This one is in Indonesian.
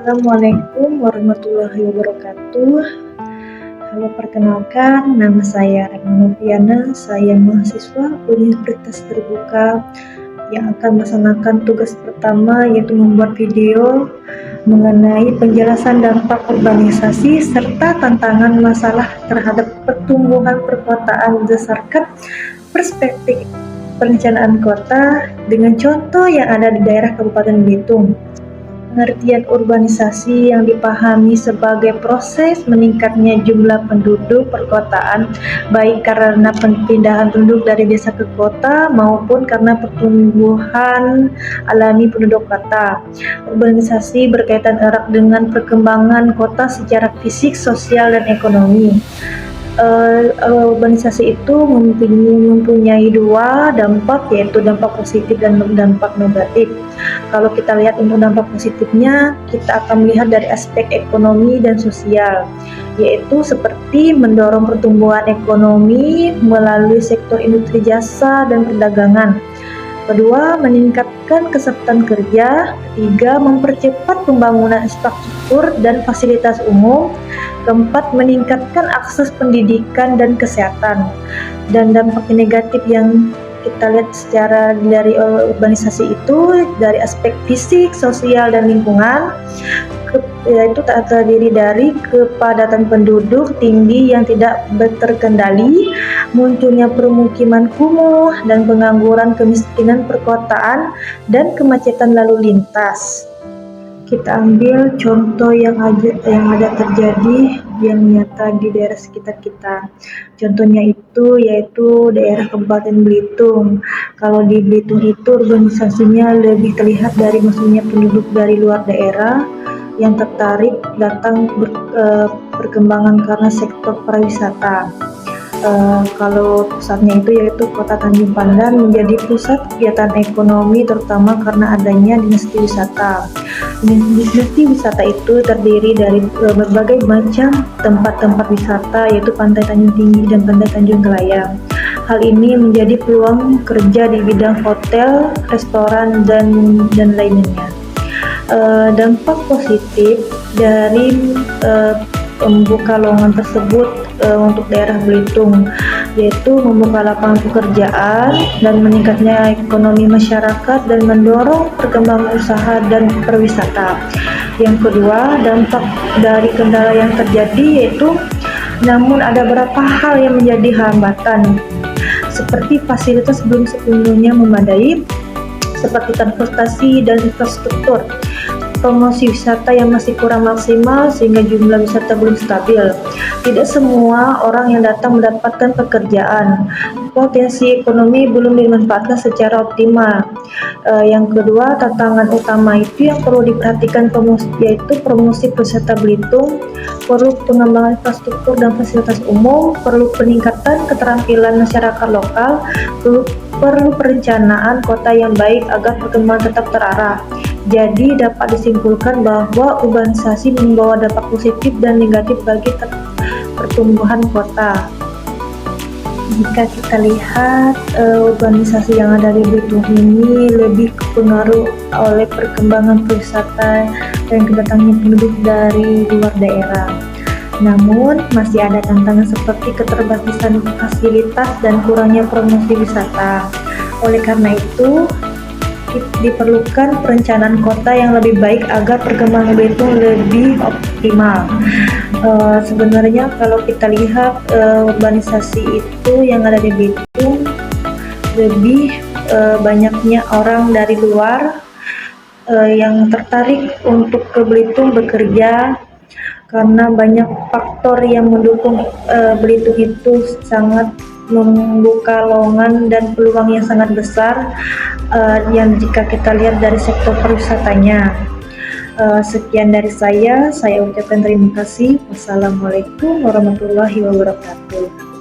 Assalamualaikum warahmatullahi wabarakatuh. Halo, perkenalkan, nama saya Retno Noviana. Saya mahasiswa Universitas Terbuka yang akan melaksanakan tugas pertama, yaitu membuat video mengenai penjelasan dampak urbanisasi serta tantangan masalah terhadap pertumbuhan perkotaan berdasarkan perspektif perencanaan kota dengan contoh yang ada di daerah Kabupaten Belitung. Pengertian urbanisasi yang dipahami sebagai proses meningkatnya jumlah penduduk perkotaan, baik karena pindahan penduduk dari desa ke kota maupun karena pertumbuhan alami penduduk kota. Urbanisasi berkaitan erat dengan perkembangan kota secara fisik, sosial, dan ekonomi. Urbanisasi itu mempunyai dua dampak, yaitu dampak positif dan dampak negatif. Kalau kita lihat untuk dampak positifnya, kita akan melihat dari aspek ekonomi dan sosial, yaitu seperti mendorong pertumbuhan ekonomi melalui sektor industri, jasa, dan perdagangan. Kedua, meningkatkan kesempatan kerja. Ketiga, mempercepat pembangunan infrastruktur dan fasilitas umum. Keempat, meningkatkan akses pendidikan dan kesehatan. Dan dampak negatif yang kita lihat secara dari urbanisasi itu dari aspek fisik, sosial, dan lingkungan, yaitu terdiri dari kepadatan penduduk tinggi yang tidak terkendali, munculnya permukiman kumuh, dan pengangguran, kemiskinan perkotaan, dan kemacetan lalu lintas. Kita ambil contoh yang ada terjadi yang nyata di daerah sekitar kita. Contohnya itu yaitu daerah Kabupaten Belitung. Kalau di Belitung itu urbanisasinya lebih terlihat dari masuknya penduduk dari luar daerah yang tertarik datang perkembangan karena sektor pariwisata. Kalau pusatnya itu yaitu Kota Tanjung Pandan menjadi pusat kegiatan ekonomi, terutama karena adanya dinasti wisata. Dinasti wisata itu terdiri dari berbagai macam tempat-tempat wisata, yaitu Pantai Tanjung Tinggi dan Pantai Tanjung Kelayang. Hal ini menjadi peluang kerja di bidang hotel, restoran, dan lainnya. Dampak positif dari membuka lowongan tersebut untuk daerah Belitung, yaitu membuka lapangan pekerjaan dan meningkatnya ekonomi masyarakat dan mendorong perkembangan usaha dan perwisata. Yang kedua, dampak dari kendala yang terjadi yaitu namun ada beberapa hal yang menjadi hambatan, seperti fasilitas belum sepenuhnya memadai, seperti transportasi dan infrastruktur, promosi wisata yang masih kurang maksimal sehingga jumlah wisata belum stabil. Tidak semua orang yang datang mendapatkan pekerjaan. Potensi ekonomi belum dimanfaatkan secara optimal. Yang kedua, tantangan utama itu yang perlu diperhatikan yaitu promosi wisata Belitung, perlu pengembangan infrastruktur dan fasilitas umum, perlu peningkatan keterampilan masyarakat lokal, perlu perencanaan kota yang baik agar perkembangan tetap terarah. Jadi dapat disimpulkan bahwa urbanisasi membawa dampak positif dan negatif bagi pertumbuhan kota. Jika kita lihat urbanisasi yang ada di Belitung ini lebih pengaruh oleh perkembangan pariwisata dan kedatangan penduduk dari luar daerah. Namun masih ada tantangan seperti keterbatasan fasilitas dan kurangnya promosi wisata. Oleh karena itu, diperlukan perencanaan kota yang lebih baik agar perkembangan Belitung lebih optimal. Sebenarnya kalau kita lihat urbanisasi itu yang ada di Belitung, lebih banyaknya orang dari luar yang tertarik untuk ke Belitung bekerja, karena banyak faktor yang mendukung Belitung itu sangat membuka lowongan dan peluang yang sangat besar yang jika kita lihat dari sektor pariwisatanya. Sekian dari saya ucapkan terima kasih. Wassalamualaikum warahmatullahi wabarakatuh.